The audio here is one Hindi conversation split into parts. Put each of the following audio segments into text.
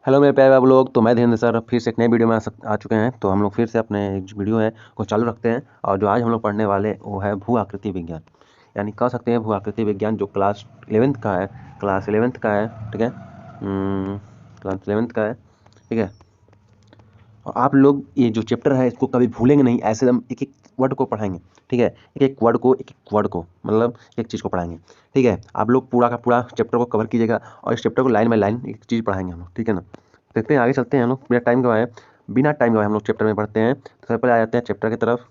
हेलो मेरे प्यारे बाबू लोग। तो मैं धीरेन्द्र सर फिर से एक नई वीडियो में आ चुके हैं। तो हम लोग फिर से अपने जो वीडियो है को चालू रखते हैं। और जो आज हम लोग पढ़ने वाले वो है भू आकृति विज्ञान, यानी कह सकते हैं भू आकृति विज्ञान, जो क्लास 11th का है। ठीक है, क्लास 11th का है। ठीक है, और आप लोग ये जो चैप्टर है इसको कभी भूलेंगे नहीं। ऐसे हम एक एक वर्ड को पढ़ाएंगे। ठीक है, एक एक वर्ड को मतलब एक चीज़ को पढ़ाएंगे। ठीक है, आप लोग पूरा का पूरा चैप्टर को कवर कीजिएगा और इस चैप्टर को लाइन बाय लाइन एक चीज़ पढ़ाएंगे हम लोग। ठीक है ना, देखते हैं आगे चलते हैं हम लोग। बिना टाइम गवाए हम लोग चैप्टर में पढ़ते हैं। तो सबसे पहले आ जाते हैं चैप्टर की तरफ।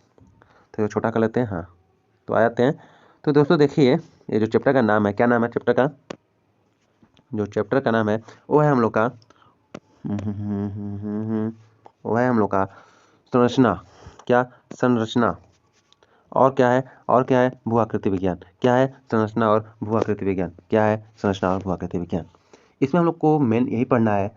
तो छोटा कर लेते हैं। हाँ, तो आ जाते हैं। तो दोस्तों देखिए, ये जो चैप्टर का नाम है, क्या नाम है चैप्टर का? जो चैप्टर का नाम है वो है हम लोग का वो है हम लोग का संरचना। क्या? संरचना। और क्या है? भू आकृति विज्ञान। क्या है? संरचना और भू आकृति विज्ञान। क्या है? संरचना और भू आकृति विज्ञान। इसमें हम लोग को मेन यही पढ़ना है,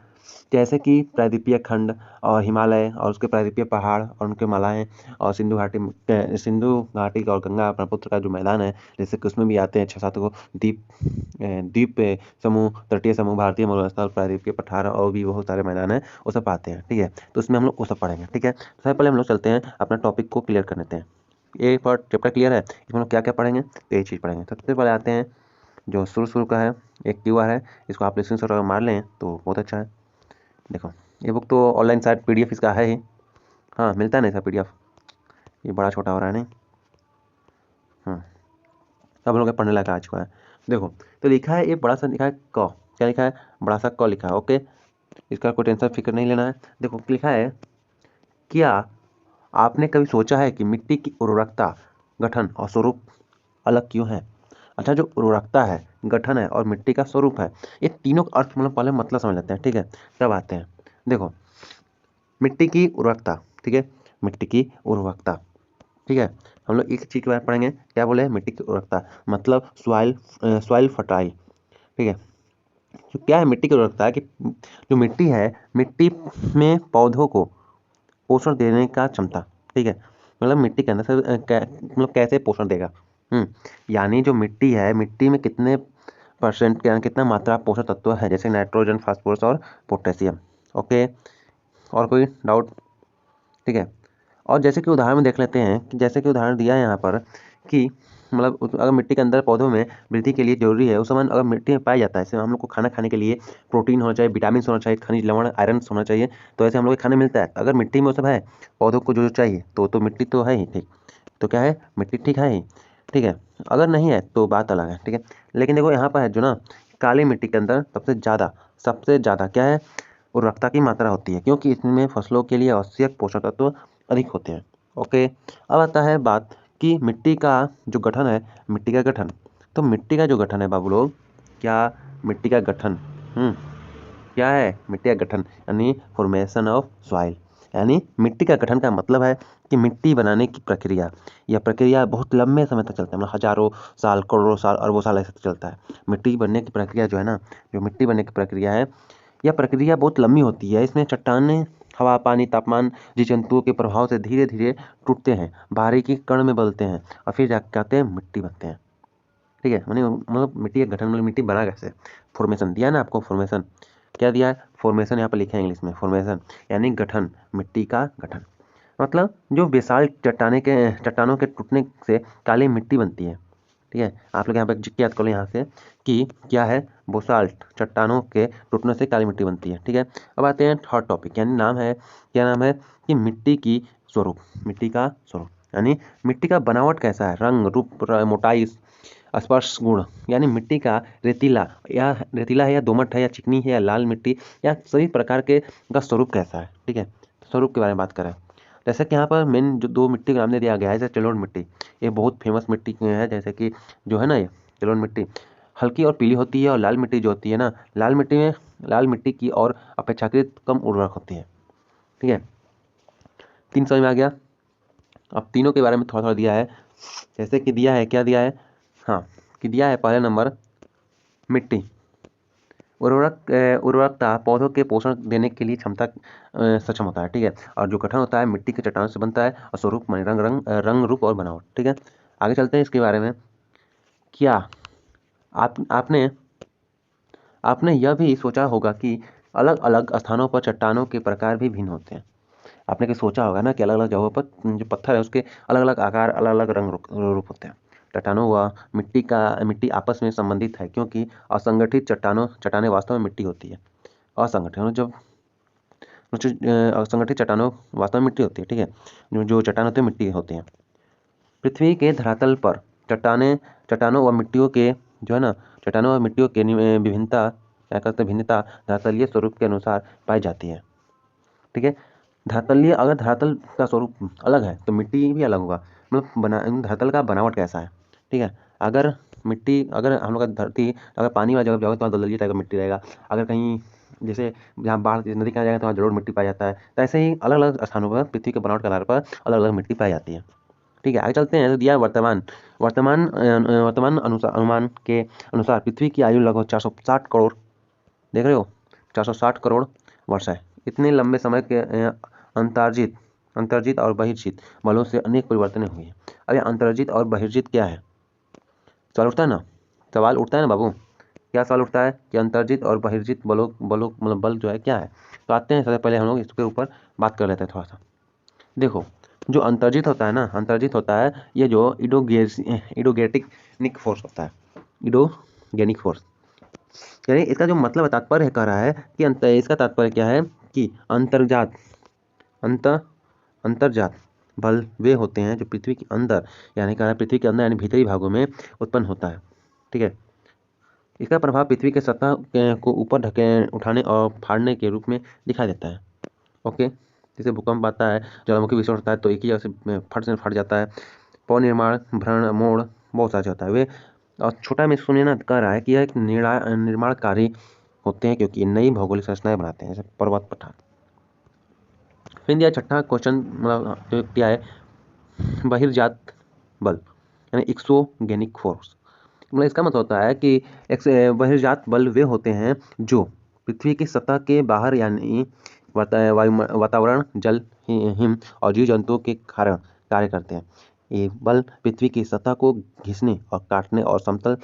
जैसे कि प्रायद्वीपीय खंड और हिमालय और उसके प्रायद्वीपीय पहाड़ और उनके मालाएं और सिंधु घाटी और गंगा ब्रह्मपुत्र का जो मैदान है, जैसे कि उसमें भी आते हैं 6-7 को द्वीप समूह, तटीय समूह, भारतीय मरुस्थल, प्रायद्वीपीय पठार और भी बहुत सारे मैदान हैं, वो सब आते हैं। ठीक है, तो उसमें हम लोग वो सब पढ़ेंगे। ठीक है, सबसे पहले हम लोग चलते हैं अपना टॉपिक को क्लियर कर लेते हैं। ये पार्ट चैप्टर क्लियर है, इसमें हम लोग क्या क्या पढ़ेंगे, तो ये चीज़ पढ़ेंगे। सबसे पहले आते हैं जो शुरू का है, एक QR है, इसको आप स्क्रीनशॉट अगर मार लें तो बहुत अच्छा है। देखो, ये बुक तो ऑनलाइन शायद PDF इसका है ही। हाँ, मिलता है ना इसका PDF। ये बड़ा छोटा हो रहा है नहीं। सब लोग पढ़ने लायक आ चुका है। देखो, तो लिखा है, ये बड़ा सा लिखा है क। क्या लिखा है? बड़ा सा क लिखा है। ओके, इसका कोई टेंशन फिक्र नहीं लेना है। देखो लिखा है, क्या आपने कभी सोचा है कि मिट्टी की उर्वरकता, गठन और स्वरूप अलग क्यों है? अच्छा, जो उर्वरकता है, गठन है और मिट्टी का स्वरूप है, ये तीनों का अर्थ मतलब पहले मतलब समझ लेते हैं। ठीक है, तब आते हैं। देखो, मिट्टी की उर्वरकता। ठीक है, मिट्टी की उर्वरकता। ठीक है, हम लोग एक चीज़ के बारे में पढ़ेंगे। क्या बोले? मिट्टी की उर्वरकता मतलब सॉइल फर्टाइल। ठीक है, तो क्या है मिट्टी की उर्वरकता है कि जो मिट्टी है, मिट्टी में पौधों को पोषण देने का क्षमता। ठीक है, मतलब मिट्टी के अंदर से मतलब कैसे पोषण देगा। यानी जो मिट्टी है, मिट्टी में कितने परसेंट कितना मात्रा पोषक तत्व है, जैसे नाइट्रोजन, फास्फोरस और पोटेशियम। ओके, और कोई डाउट? ठीक है, और जैसे कि उदाहरण में देख लेते हैं कि जैसे कि उदाहरण दिया है यहाँ पर कि मतलब अगर मिट्टी के अंदर पौधों में वृद्धि के लिए जरूरी है, उस समय अगर मिट्टी में पाया जाता है, जैसे हम लोग को खाना खाने के लिए प्रोटीन होना चाहिए, विटामिन होना चाहिए, खनिज लवण, आयरन होना चाहिए, तो ऐसे हम लोग को खाने मिलता है। अगर मिट्टी में वो सब है, पौधों को जो चाहिए, तो मिट्टी तो है ही। ठीक, तो क्या है? मिट्टी ठीक है ही। ठीक है, अगर नहीं है तो बात अलग है। ठीक है, लेकिन देखो यहाँ पर है जो ना, काली मिट्टी के अंदर सबसे ज़्यादा क्या है? उर्वरकता की मात्रा होती है, क्योंकि इसमें फसलों के लिए आवश्यक पोषक तत्व अधिक होते हैं। ओके, अब आता है बात कि मिट्टी का जो गठन है, मिट्टी का गठन। तो मिट्टी का जो गठन है बाबू लोग, क्या? मिट्टी का गठन क्या है? मिट्टी का गठन यानी फॉर्मेशन ऑफ सॉइल। यानी मिट्टी का गठन का मतलब है कि मिट्टी बनाने की प्रक्रिया, यह प्रक्रिया बहुत लंबे समय तक चलता है, मतलब हजारों साल, करोड़ों साल, अरबों साल ऐसे चलता है। मिट्टी बनने की प्रक्रिया जो है ना, जो मिट्टी बनने की प्रक्रिया है, यह प्रक्रिया बहुत लंबी होती है। इसमें चट्टानें हवा, पानी, तापमान, जीव जंतुओं के प्रभाव से धीरे धीरे टूटते हैं, बारीकी कण में बदलते हैं और फिर जाकर आते हैं मिट्टी बनते हैं। ठीक है, मतलब मिट्टी का गठन मतलब मिट्टी बना कैसे? फॉर्मेशन दिया ना आपको, फॉर्मेशन क्या दिया है? फॉर्मेशन यहाँ पर लिखे हैं इंग्लिश में, फॉर्मेशन यानी गठन, मिट्टी का गठन। मतलब जो बेसाल्ट चट्टानों के टूटने से काली मिट्टी बनती है। ठीक है, आप लोग यहाँ पर याद कर लो यहाँ से कि क्या है? बेसाल्ट चट्टानों के टूटने से काली मिट्टी बनती है। ठीक है, अब आते हैं थर्ड टॉपिक, यानी क्या नाम है कि मिट्टी की स्वरूप। मिट्टी का स्वरूप यानी मिट्टी का बनावट कैसा है, रंग, रूप, मोटाई, स्पर्श गुण। यानी मिट्टी का रेतीला है या दोमट है या चिकनी है या लाल मिट्टी, या सभी प्रकार के का स्वरूप कैसा है। ठीक है, स्वरूप के बारे में बात करें, जैसे कि यहाँ पर मेन जो दो मिट्टी का नाम दे दिया गया है, जैसे जलोढ़ मिट्टी, ये बहुत फेमस मिट्टी है। जैसे कि जो है ना, ये जलोढ़ मिट्टी हल्की और पीली होती है, और लाल मिट्टी जो होती है ना, लाल मिट्टी की और अपेक्षाकृत कम उर्वरक होती है। ठीक है, 3 समझ में आ गया। अब तीनों के बारे में थोड़ा थोड़ा दिया है, जैसे कि दिया है, क्या दिया है? हाँ, कि दिया है पहले नंबर मिट्टी उर्वरकता पौधों के पोषण देने के लिए क्षमता सक्षम होता है। ठीक है, और जो गठन होता है मिट्टी के चट्टानों से बनता है, और स्वरूप माने रंग रूप और बनावट। ठीक है, आगे चलते हैं इसके बारे में। क्या आपने यह भी सोचा होगा कि अलग अलग स्थानों पर चट्टानों के प्रकार भी भिन्न होते हैं। आपने कहीं सोचा होगा ना कि अलग अलग जगहों पर जो पत्थर है उसके अलग अलग आकार, अलग अलग रंग रूप होते हैं। चट्टानों व मिट्टी आपस में संबंधित है, क्योंकि असंगठित चट्टानें वास्तव में मिट्टी होती है। असंगठित जब असंगठित चट्टानों वास्तव में मिट्टी होती है, ठीक है। जो चट्टान होते हैं मिट्टी होते हैं। पृथ्वी के धरातल पर चट्टानों व मिट्टियों के जो है ना चट्टानों व मिट्टियों के विभिन्नता क्या कहते हैं भिन्नता धरातलीय स्वरूप के अनुसार पाई जाती है, ठीक है। अगर धरातल का स्वरूप अलग है तो मिट्टी भी अलग होगा, मतलब धरातल का बनावट कैसा है, ठीक है। अगर हम लोग का धरती अगर पानी वाली जगह जाओगे तो वहाँ दलदली टाइप का मिट्टी रहेगा। अगर कहीं जैसे जहाँ बाढ़ नदी का जाएगा तो वहाँ जरूर मिट्टी पाया जाता है। तो ऐसे ही अलग अलग स्थानों पर पृथ्वी के बनावट के आधार पर अलग अलग मिट्टी पाई जाती है, ठीक है। आगे चलते हैं। तो दिया वर्तमान अनुमान के अनुसार पृथ्वी की आयु लगभग 460 करोड़, देख रहे हो, 460 करोड़ वर्ष है। इतने लंबे समय के अंतर्जित और बहिर्जित बलों से अनेक परिवर्तन हुए हैं। अब ये अंतर्जित और बहिर्जित क्या है, सवाल उठता है ना बाबू, क्या सवाल उठता है कि अंतर्जित और बहिर्जित बलों मतलब बल जो है क्या है। तो आते हैं, सबसे पहले हम लोग इसके ऊपर बात कर लेते हैं थोड़ा सा। देखो, जो अंतर्जित होता है ये जो इडोगेटिक फोर्स होता है, इडोगेनिक फोर्स, यानी इसका जो मतलब तात्पर्य कह रहा है कि इसका तात्पर्य क्या है कि अंतर्जात बल वे होते हैं जो पृथ्वी के अंदर यानी भीतरी भागों में उत्पन्न होता है, ठीक है। इसका प्रभाव पृथ्वी के सतह को ऊपर उठाने और फाड़ने के रूप में दिखाई देता है, ओके। जैसे भूकंप आता है, ज्वालामुखी विस्फोट होता है तो एक ही जगह से फट जाता है। पवन निर्माण, भ्रमण, मोड़ बहुत सारे होता है वे। और छोटा में सुनिए ना, कह रहा है कि यह एक निर्माणकारी होते हैं क्योंकि नई भौगोलिक संरचनाएं बनाते हैं, जैसे पर्वत पठार। फिर दिया छठा क्वेश्चन, मतलब जो क्या है, बहिर्जात बल यानी एक्सोगेनिक फोर्स। मतलब इसका मतलब होता है कि बहिर्जात बल वे होते हैं जो पृथ्वी की सतह के बाहर यानी वातावरण, जल, हिम और जीव जंतुओं के कारण कार्य करते हैं। ये बल पृथ्वी की सतह को घिसने और काटने और समतल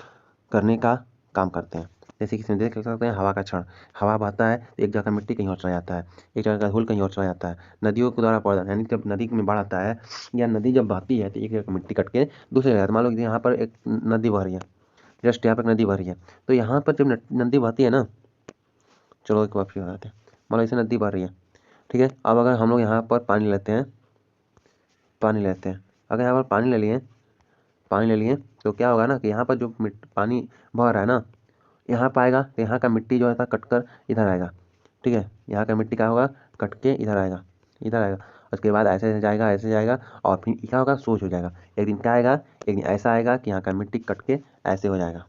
करने का काम करते हैं। जैसे कि देख सकते हैं हवा का क्षण, हवा बहता है तो एक जगह का मिट्टी कहीं और चला जाता है, एक जगह का धूल कहीं और चला जाता है। नदियों के द्वारा पड़ा यानी जब नदी में बाढ़ आता है या नदी जब बहती है तो एक जगह का मिट्टी कट के दूसरी जगह, मान लो यहाँ पर एक नदी बह रही है, जस्ट यहाँ पर नदी बह रही है, तो यहाँ पर जब नदी बहती है ना, चलो एक बार फिर बताते हैं। मान लो ऐसे नदी बह रही है, ठीक है। अब अगर हम लोग यहाँ पर पानी लेते हैं, अगर यहाँ पर पानी ले लिए तो क्या होगा ना कि यहाँ पर जो पानी बह रहा है ना, यहाँ पर आएगा तो यहाँ का मिट्टी जो है कट कर इधर आएगा, ठीक है। यहाँ का मिट्टी क्या होगा, कट के इधर आएगा। उसके बाद ऐसे जाएगा और फिर क्या होगा, सोच हो जाएगा। एक दिन क्या आएगा, एक दिन ऐसा आएगा कि यहाँ का मिट्टी कट के ऐसे हो जाएगा,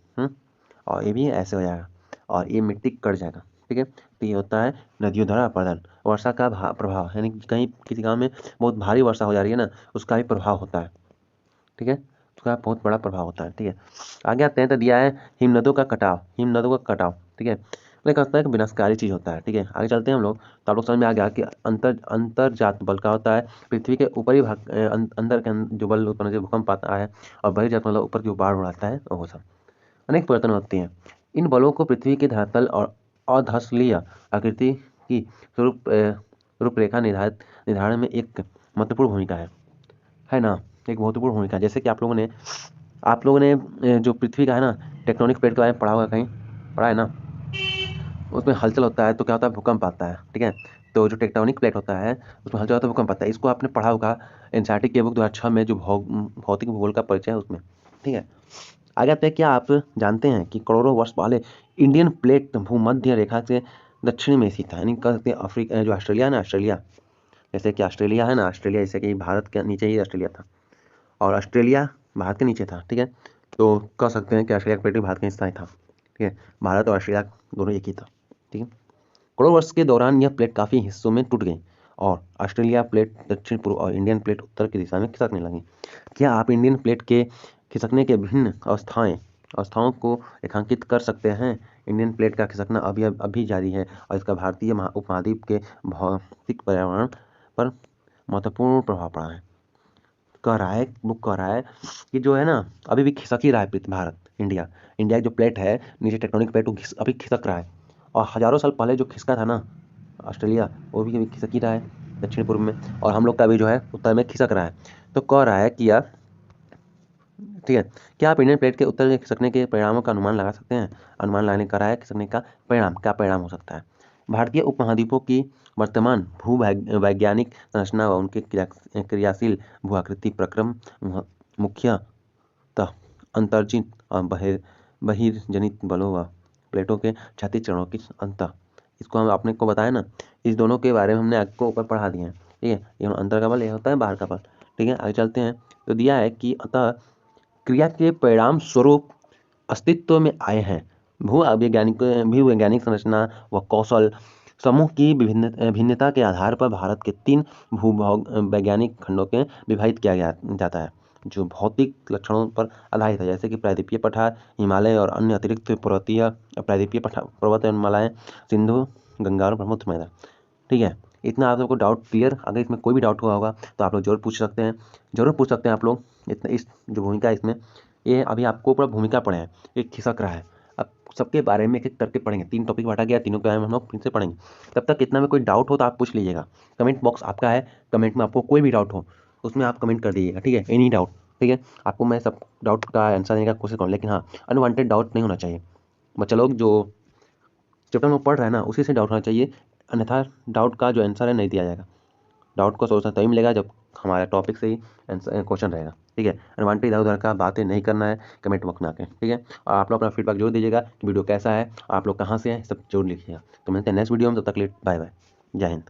और ये भी ऐसे हो जाएगा और ये मिट्टी कट जाएगा, ठीक है। तो ये होता है नदियों द्वारा अपरदन। वर्षा का प्रभाव, यानी कहीं किसी गाँव में बहुत भारी वर्षा हो जा रही है ना, उसका भी प्रभाव होता है, ठीक है। उसका बहुत बड़ा प्रभाव होता है, ठीक है। आगे आते हैं तो दिया है हिमनदों का कटाव, ठीक है। मतलब कहता है कि विनाशकारी चीज होता है, ठीक है। आगे चलते हैं हम लोग, तो आप लोग समझ में आ गया कि अंतर्जात बल का होता है पृथ्वी के ऊपरी भाग अंदर के जो बल उत्पन्न जो भूकंप आता है, और बहिर्जात मतलब ऊपर जो बाढ़ उड़ाता है वो सब। अनेक परिवर्तन होते हैं। इन बलों को पृथ्वी के धरातल और अधसलीय आकृति की रूपरेखा निर्धारण में एक महत्वपूर्ण भूमिका है ना, एक महत्वपूर्ण भूमिका। जैसे कि आप लोगों ने जो पृथ्वी का है ना टेक्टोनिक प्लेट के बारे में पढ़ा होगा, कहीं पढ़ा है ना, उसमें हलचल होता है तो क्या होता है, भूकंप आता है, ठीक है। तो जो टेक्टोनिक प्लेट होता है उसमें हलचल होता है, भूकंप आता है। इसको आपने पढ़ा होगा एनसीईआरटी के बुक 2006 में, जो भौतिक भूगोल का परिचय है उसमें, ठीक है। आगे आते हैं, क्या आप जानते हैं कि करोड़ों वर्ष पहले इंडियन प्लेट भूमध्य रेखा से दक्षिण में स्थित था, यानी कह सकते हैं अफ्रीका, जो ऑस्ट्रेलिया है ना, जैसे कि ऑस्ट्रेलिया है ना, जैसे कि भारत के नीचे ही ऑस्ट्रेलिया था और ऑस्ट्रेलिया भारत के नीचे था, ठीक है। तो कह सकते हैं कि ऑस्ट्रेलिया का प्लेट भी भारत का हिस्सा ही था, ठीक है। भारत और ऑस्ट्रेलिया दोनों एक ही था, ठीक है। करोड़ों वर्ष के दौरान यह प्लेट काफ़ी हिस्सों में टूट गई और ऑस्ट्रेलिया प्लेट दक्षिण पूर्व और इंडियन प्लेट उत्तर की दिशा में खिसकने लगी। क्या आप इंडियन प्लेट के खिसकने के विभिन्न अवस्थाओं को रेखांकित कर सकते हैं। इंडियन प्लेट का खिसकना अभी जारी है और इसका भारतीय उपमहाद्वीप के भौतिक पर्यावरण पर महत्वपूर्ण प्रभाव पड़ा है। बुक कह रहा है कि जो है ना अभी भी खिसक ही रहा है भारत, इंडिया की जो प्लेट है नीचे टेक्टोनिक प्लेट, वो अभी खिसक रहा है और हज़ारों साल पहले जो खिसका था ना ऑस्ट्रेलिया, वो भी खिसक ही रहा है दक्षिण पूर्व में, और हम लोग का भी जो है उत्तर में खिसक रहा है। तो कह रहा है कि यार ठीक है, क्या आप इंडियन प्लेट के उत्तर में खिसकने के परिणामों का अनुमान लगा सकते हैं? अनुमान लगाने का रहा है खिसकने का परिणाम, क्या परिणाम हो सकता है? भारतीय उपमहाद्वीपों की वर्तमान भू वैज्ञानिक संरचना व उनके क्रियाशील भू-आकृति प्रक्रम मुख्यतः अंतर्जित और बहिर्जनित बलों व प्लेटों के क्षैतिज चरणों की अंतर, इसको हम आपने को बताया ना, इस दोनों के बारे में हमने आपको ऊपर पढ़ा दिया है। ठीक है, ये अंतर का बल ये होता है बाहर का बल। ठीक है, आगे चलते हैं। तो दिया है कि अतः क्रिया के परिणाम स्वरूप अस्तित्व में आए हैं भूवैज्ञानिक संरचना व कौशल समूह की भिन्नता के आधार पर भारत के 3 भू वैज्ञानिक खंडों के विभाजित किया जाता है, जो भौतिक लक्षणों पर आधारित है, जैसे कि प्रायद्वीपीय पठार, हिमालय और अन्य अतिरिक्त पर्वतीय प्रायद्वीपीय पर्वत हिमालय, सिंधु, गंगा और ब्रह्मपुत्र मैदान। ठीक है, इतना आप लोगों को डाउट क्लियर? अगर इसमें कोई भी डाउट हुआ होगा तो आप लोग जरूर पूछ सकते हैं, जरूर पूछ सकते हैं आप लोग। इतना इस जो भूमिका है इसमें, ये अभी आपको पूरा भूमिका पढ़े हैं, ये खिसक रहा है। अब सबके बारे में एक एक करके पढ़ेंगे, 3 टॉपिक बांटा गया, तीनों के बारे में हम लोग फिर से पढ़ेंगे। तब तक इतना में कोई डाउट हो तो आप पूछ लीजिएगा, कमेंट बॉक्स आपका है, कमेंट में आपको कोई भी डाउट हो उसमें आप कमेंट कर दीजिएगा। ठीक है, एनी डाउट। ठीक है, आपको मैं सब डाउट का आंसर देने का कोशिश करूँ, लेकिन हाँ अनवांटेड डाउट नहीं होना चाहिए। बच्चा लोग जो चैप्टर में पढ़ रहे हैं ना उसी से डाउट होना चाहिए, अन्यथा डाउट का जो आंसर है नहीं दिया जाएगा। डाउट को सोचना तभी मिलेगा जब हमारा टॉपिक से ही आंसर क्वेश्चन रहेगा। ठीक है, अनवांटेड इधर उधर का बातें नहीं करना है कमेंट बॉक्स में आके। ठीक है, और आप लोग अपना फीडबैक जरूर दीजिएगा कि वीडियो कैसा है, आप लोग कहाँ से हैं, सब जरूर लिखिएगा। तो मिलते हैं नेक्स्ट वीडियो में, तब तक के लिए बाय बाय, जय हिंद।